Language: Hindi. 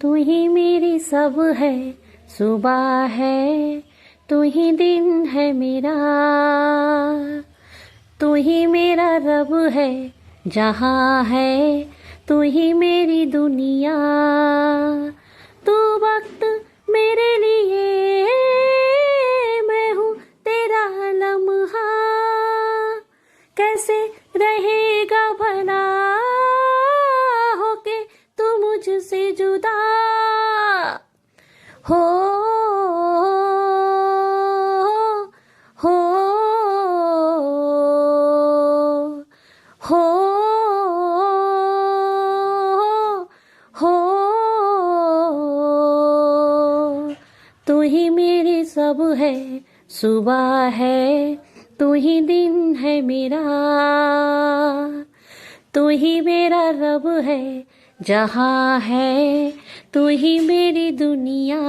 तू ही मेरी सब है, सुबह है, तू ही दिन है मेरा, तू ही मेरा रब है, जहाँ है तू ही मेरी दुनिया। तू वक्त मेरे लिए, मैं हूँ तेरा लम्हा, कैसे रहेगा भला होके तू मुझसे जुदा। हो हो हो हो तू ही मेरी सब है, सुबह है, तू ही दिन है मेरा, तू ही मेरा रब है, जहाँ है तू ही मेरी दुनिया।